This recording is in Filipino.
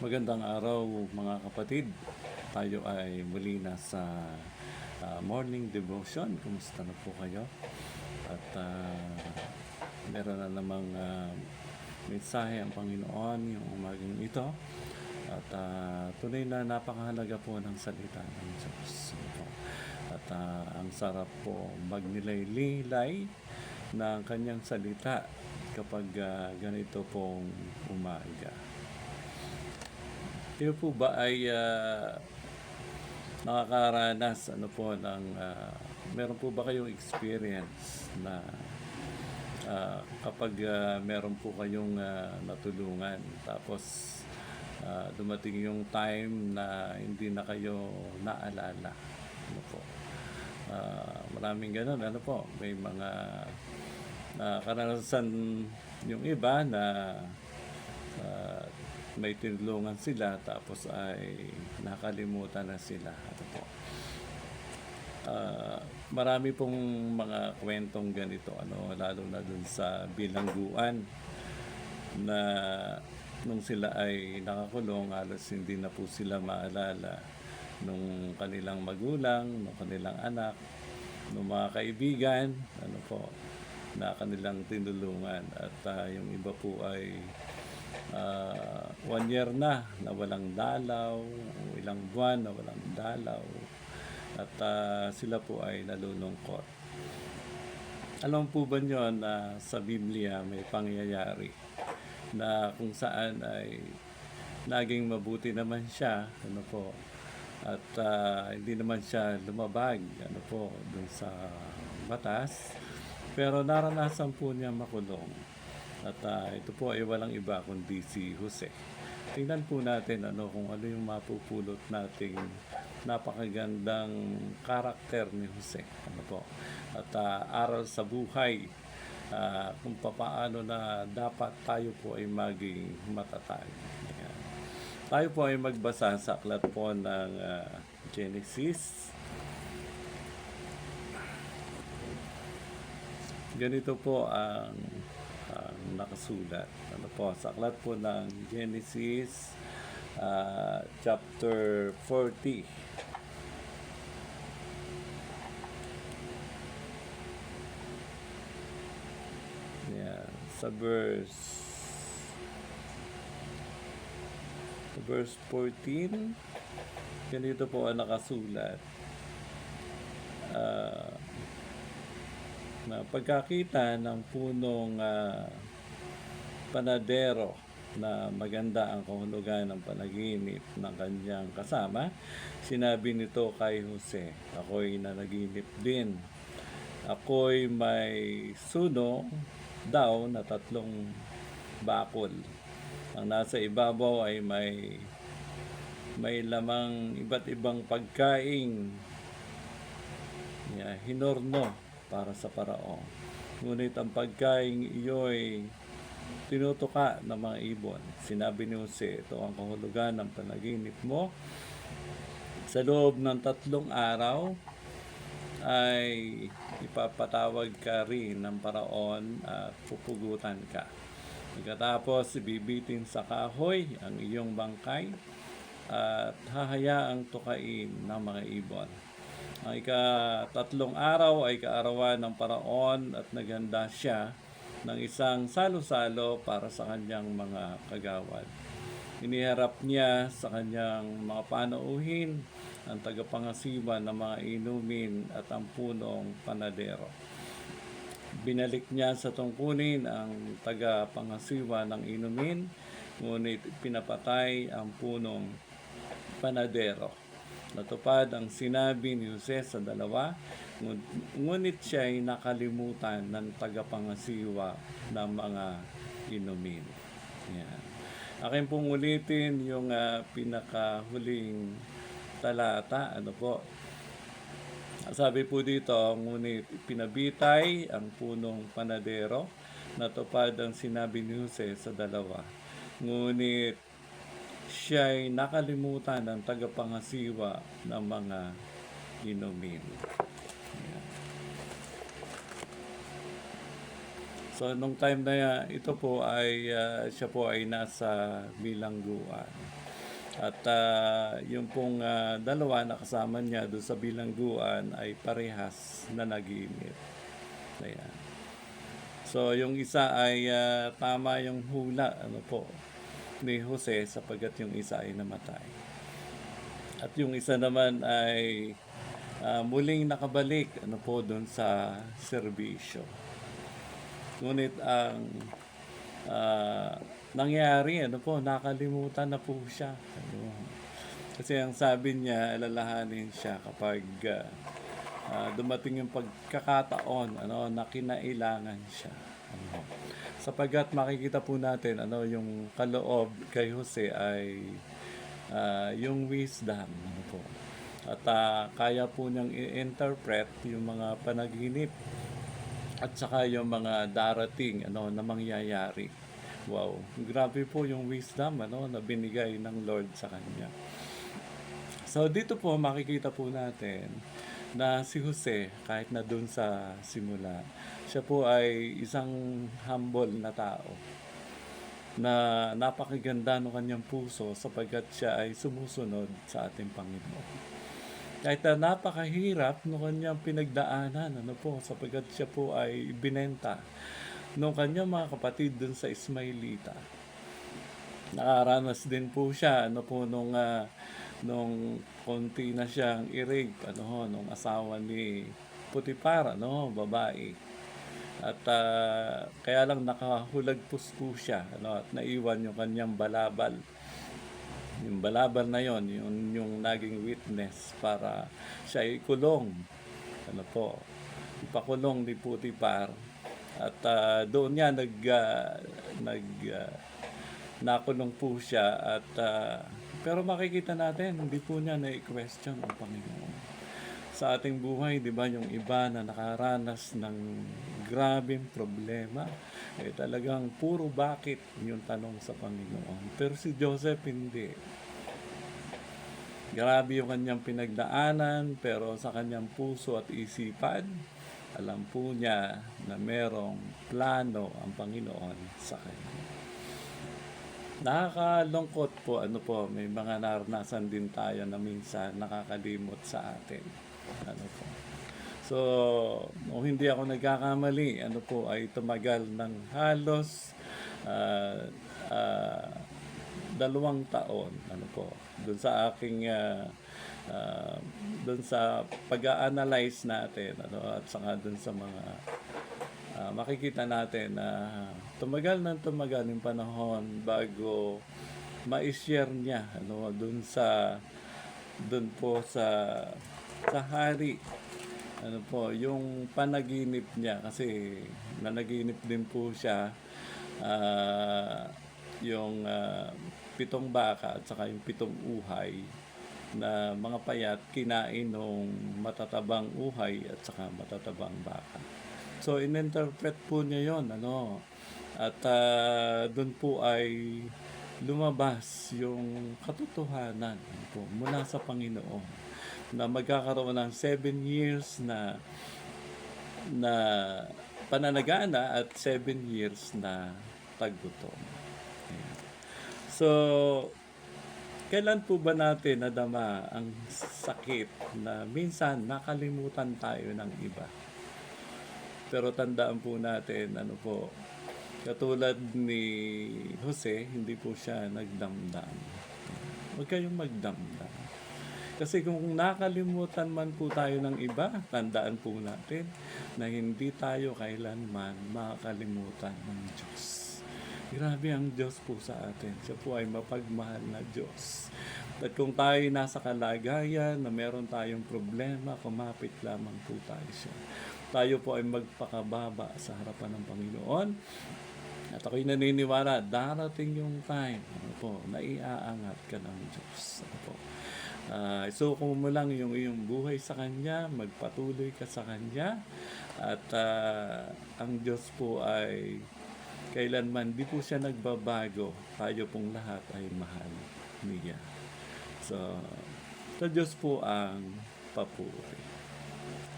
Magandang araw mga kapatid. Tayo ay muli na sa morning devotion. Kumusta na po kayo? At meron na namang mensahe ang Panginoon yung umagang ito. At tunay na napakahalaga po ng salita ng Diyos. At ang sarap po magnilay-lilay ng kanyang salita kapag ganito pong umaga. Kayo po ba ay nakakaranas ng meron po ba kayong experience na kapag meron po kayong natulungan tapos dumating yung time na hindi na kayo naalala? Maraming ganun, may mga karanasan yung iba na may tinulungan sila tapos ay nakalimutan na sila. Marami pong mga kwentong ganito, lalo na dun sa bilangguan na nung sila ay nakakulong, halos hindi na po sila maalala nung kanilang magulang, nung kanilang anak, nung mga kaibigan, na kanilang tinulungan. At yung iba po ay 1 year na walang dalaw, o ilang buwan na walang dalaw, at sila po ay nalulungkot. Alam po ba nyo na sa Biblia may pangyayari na kung saan ay naging mabuti naman siya, at hindi naman siya lumabag dun sa batas, pero naranasan po niya makulong. At ito po ay walang iba kundi si Jose. Tingnan po natin kung ano yung mapupulot nating napakagandang karakter ni Jose. At aral sa buhay kung paano na dapat tayo po ay maging matatag. Ayan. Tayo po ay magbasa sa aklat po ng Genesis. Ganito po ang nakasulat. Sa aklat po ng Genesis chapter 40. Yan, sa verse 14, ganito po ang nakasulat. Na pagkakita ng punong panadero na maganda ang kahulugan ng panaginip ng kanyang kasama, sinabi nito kay Jose, ako'y nanaginip din. Ako'y may suno daw na 3 bakol. Ang nasa ibabaw ay may lamang iba't ibang pagkaing hinorno para sa Paraon. Ngunit ang pagkaing iyo'y tinutuka ng mga ibon. Sinabi ni Jose, ito ang kahulugan ng panaginip mo. Sa loob ng 3 araw ay ipapatawag ka rin ng Paraon at pupugutan ka. Pagkatapos ibibitin sa kahoy ang iyong bangkay at hahayaang tukain ng mga ibon. Ang ika-3 araw ay kaarawan ng Paraon at naghanda siya ng isang salo-salo para sa kanyang mga kagawad. Iniharap niya sa kanyang mga panauhin ang tagapangasiwa ng mga inumin at ang punong panadero. Binalik niya sa tungkulin ang tagapangasiwa ng inumin, ngunit pinapatay ang punong panadero. Natupad ang sinabi ni Jose sa dalawa, ngunit siya ay nakalimutan ng tagapangasiwa ng mga inumin. Yan. Akin pong ulitin yung pinakahuling talata. Sabi po dito, ngunit pinabitay ang punong panadero. Natupad ang sinabi ni Jose sa dalawa, ngunit siya'y nakalimutan ng tagapangasiwa ng mga inumin. So nung time na ito po ay siya po ay nasa bilangguan. At yung pong dalawa na kasama niya doon sa bilangguan ay parehas na naginip. Ayan. So yung isa ay tama yung hula ni Jose sapagkat yung isa ay namatay. At yung isa naman ay muling nakabalik doon sa serbisyo. Ngunit ang nangyari, nakalimutan na po siya. Kasi ang sabi niya, alalahanin siya kapag dumating yung pagkakataon na kinailangan siya. Sapagkat makikita po natin yung kaloob kay Jose ay yung wisdom. At kaya po niyang i-interpret yung mga panaginip at saka yung mga darating na mangyayari. Wow, grabe po yung wisdom na binigay ng Lord sa kanya. So dito po makikita po natin na si Jose, kahit na dun sa simula, siya po ay isang humble na tao na napakaganda ng kanyang puso sapagkat siya ay sumusunod sa ating Panginoon. Kahit na napakahirap ng kanyang pinagdaanan, sapagkat siya po ay binenta nung kanyang mga kapatid dun sa Ismailita. Nakaranas din po siya, nung konti na siyang i-rape, nung asawa ni Putipar, babae. At kaya lang nakahulagpos po siya, at naiwan yung kanyang balabal. Yung balabal na yon, yung naging witness para siya ikulong. Ipakulong ni Putipar. At doon niya nakulong po siya. At pero makikita natin, hindi po niya na-question ang Panginoon. Sa ating buhay, di ba, yung iba na nakaranas ng grabing problema, talagang puro bakit yung tanong sa Panginoon. Pero si Joseph hindi. Grabe yung kanyang pinagdaanan, pero sa kanyang puso at isipan, alam po niya na merong plano ang Panginoon sa kanya. Nakakalungkot po, may mga naranasan din tayo na minsan nakakalimot sa atin. So, kung hindi ako nagkakamali, ay tumagal ng halos 2 taon, doon sa aking doon sa pag-a-analyze natin, at saka doon sa mga makikita natin na tumagal yung panahon bago ma-share niya doon po sa hari yung panaginip niya, kasi nanaginip din po siya yung 7 baka at saka yung 7 uhay na mga payat kinain ng matatabang uhay at saka matatabang baka. So in-interpret po niya yon, at doon po ay lumabas yung katotohanan mula sa Panginoon na magkakaroon ng 7 years na pananagana at 7 years na taggutom. So, kailan po ba natin nadama ang sakit na minsan nakalimutan tayo ng iba? Pero tandaan po natin, katulad ni Jose, hindi po siya nagdamdam. Huwag kayong magdamdam. Kasi kung nakalimutan man po tayo ng iba, tandaan po natin na hindi tayo kailanman makakalimutan ng Diyos. Grabe ang Diyos po sa atin. Siya po ay mapagmahal na Diyos. At kung tayo nasa kalagayan na meron tayong problema, kumapit lamang po tayo siya. Tayo po ay magpakababa sa harapan ng Panginoon. At ako'y naniniwala, darating yung time na iaangat ka ng Diyos. Isuko mo lang yung iyong buhay sa Kanya, magpatuloy ka sa Kanya, at ang Diyos po ay kailanman di po siya nagbabago. Tayo pong lahat ay mahal niya. So, sa Diyos po ang papuri.